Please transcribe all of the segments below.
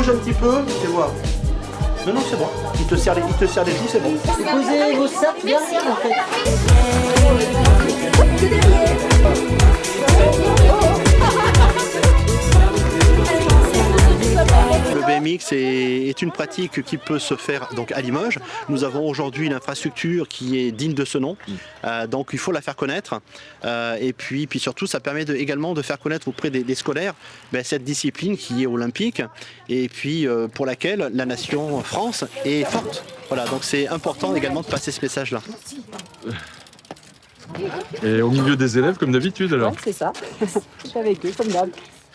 bouge un petit peu, et voilà. Non, c'est bon. Il te serre les joues, c'est bon. Posez vos sacs derrière en fait. Le BMX est une pratique qui peut se faire donc à Limoges. Nous avons aujourd'hui une infrastructure qui est digne de ce nom, donc il faut la faire connaître. Et puis surtout, ça permet également de faire connaître auprès des scolaires cette discipline qui est olympique et puis pour laquelle la nation France est forte. Voilà, donc c'est important également de passer ce message-là. Et au milieu des élèves, comme d'habitude alors? Ouais, c'est ça. Je suis avec eux, comme d'hab.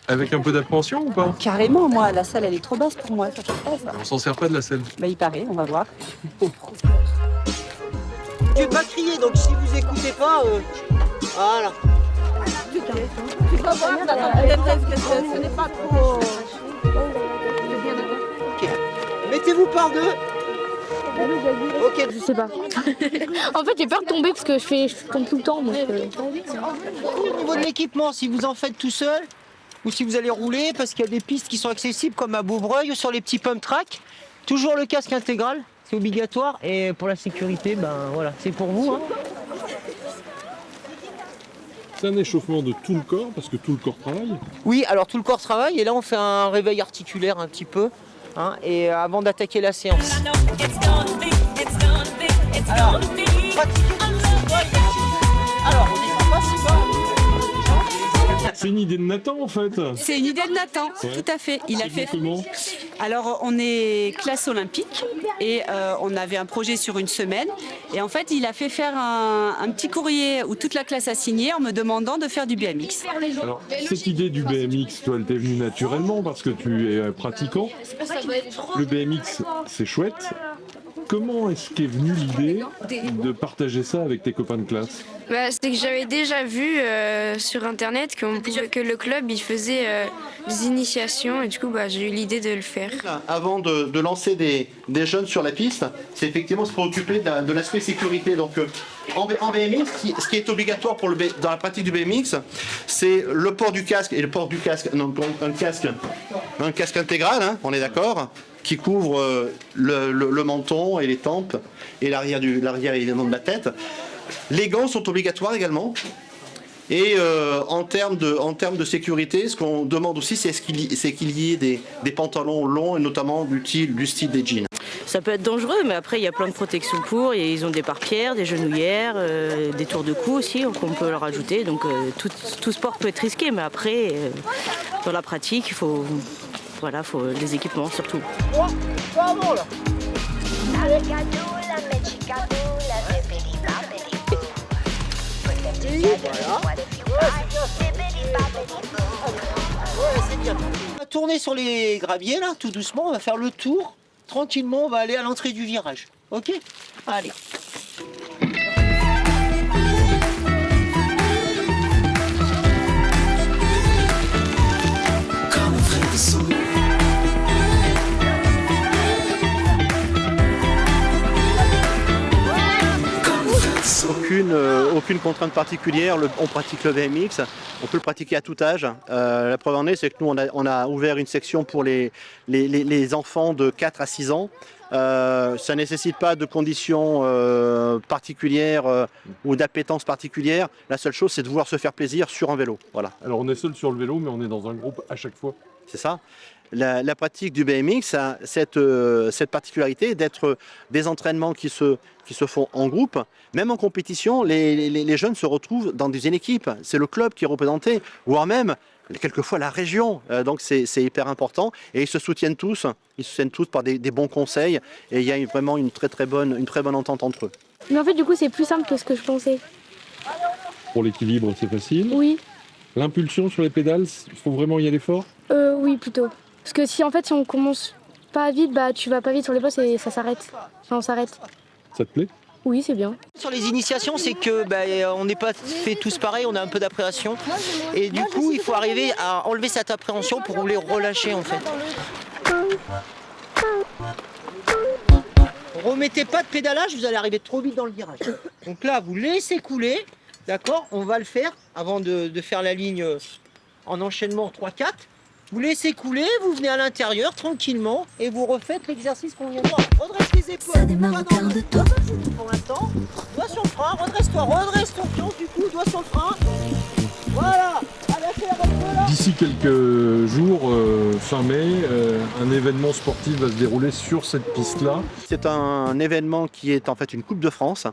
Avec un peu d'appréhension ou pas? Carrément, moi, la salle, elle est trop basse pour moi. Ça fait pas, ça. On s'en sert pas de la selle. Bah, il paraît, on va voir. Je vais pas crier, donc si vous écoutez pas, voilà. Ce n'est pas trop... Ok. Mettez-vous par deux. Ok. Je sais pas. En fait, j'ai peur de tomber parce que je tombe tout le temps. Donc, Au niveau de l'équipement, si vous en faites tout seul, ou si vous allez rouler, parce qu'il y a des pistes qui sont accessibles comme à Beaubreuil ou sur les petits pump tracks, toujours le casque intégral, c'est obligatoire. Et pour la sécurité, ben voilà, c'est pour vous. Hein. C'est un échauffement de tout le corps, parce que tout le corps travaille. Oui, alors tout le corps travaille, et là on fait un réveil articulaire un petit peu, hein, et avant d'attaquer la séance. Alors, C'est une idée de Nathan en fait. C'est une idée de Nathan, Ouais. tout à fait. Il a fait. Comment? Alors, on est classe olympique et on avait un projet sur une semaine. Et en fait, il a fait faire un petit courrier où toute la classe a signé en me demandant de faire du BMX. Alors, cette idée du BMX, toi, elle t'est venue naturellement parce que tu es pratiquant. Le BMX, c'est chouette. Comment est-ce qu'est venue l'idée de partager ça avec tes copains de classe? C'est que j'avais déjà vu sur internet que le club il faisait des initiations et du coup j'ai eu l'idée de le faire. Avant de lancer des jeunes sur la piste, c'est effectivement se préoccuper de l'aspect sécurité. Donc en BMX, ce qui est obligatoire dans la pratique du BMX, c'est le port du casque et le port du casque, donc un casque intégral, hein, on est d'accord, qui couvre le menton et les tempes et l'arrière évidemment de la tête. Les gants sont obligatoires également. Et en termes de sécurité, ce qu'on demande aussi, c'est qu'il y ait des pantalons longs et notamment du style des jeans. Ça peut être dangereux, mais après il y a plein de protections pour. Ils ont des pare-pierres, des genouillères, des tours de cou aussi qu'on peut leur ajouter. Donc tout sport peut être risqué, mais après dans la pratique, il faut les équipements surtout. On va tourner sur les graviers là, tout doucement, on va faire le tour. Tranquillement, on va aller à l'entrée du virage. Ok? Allez. Aucune contrainte particulière, on pratique le BMX, on peut le pratiquer à tout âge. La preuve en est, c'est que nous on a ouvert une section pour les enfants de 4 à 6 ans. Ça ne nécessite pas de conditions particulières ou d'appétence particulière. La seule chose, c'est de vouloir se faire plaisir sur un vélo. Voilà. Alors on est seul sur le vélo, mais on est dans un groupe à chaque fois. C'est ça. La pratique du BMX a cette particularité d'être des entraînements qui se font en groupe. Même en compétition, les jeunes se retrouvent dans une équipe. C'est le club qui est représenté, voire même quelquefois la région. Donc c'est hyper important. Et ils se soutiennent tous par des bons conseils. Et il y a vraiment une très bonne entente entre eux. Mais en fait, du coup, c'est plus simple que ce que je pensais. Pour l'équilibre, c'est facile. Oui. L'impulsion sur les pédales, il faut vraiment y aller fort? Oui, plutôt. Parce que si on commence pas vite, tu vas pas vite sur les bosses et ça s'arrête. Enfin, on s'arrête. Ça te plaît? Oui, c'est bien. Sur les initiations, c'est que on n'est pas fait tous pareil, on a un peu d'appréhension. Et du coup, il faut arriver à enlever cette appréhension pour les relâcher en fait. Remettez pas de pédalage, vous allez arriver trop vite dans le virage. Donc là, vous laissez couler, d'accord? On va le faire avant de faire la ligne en enchaînement 3-4. Vous laissez couler, vous venez à l'intérieur tranquillement et vous refaites l'exercice qu'on vient de voir. Redresse les épaules. Pour l'instant, doigt sur le frein, redresse-toi, redresse ton pion du coup, doigt sur le frein. Voilà, allez, accélère un peu là. D'ici quelques jours, fin mai, un événement sportif va se dérouler sur cette piste-là. C'est un événement qui est en fait une Coupe de France.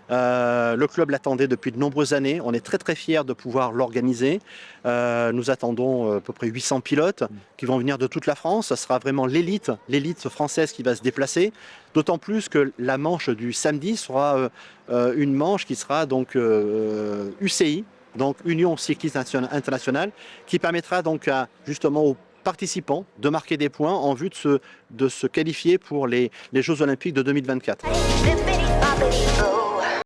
Le club l'attendait depuis de nombreuses années. On est très très fiers de pouvoir l'organiser. Nous attendons à peu près 800 pilotes qui vont venir de toute la France. Ce sera vraiment l'élite française qui va se déplacer. D'autant plus que la manche du samedi sera une manche qui sera donc UCI, donc Union Cycliste Internationale, qui permettra donc justement aux participants de marquer des points en vue de se qualifier pour les Jeux Olympiques de 2024.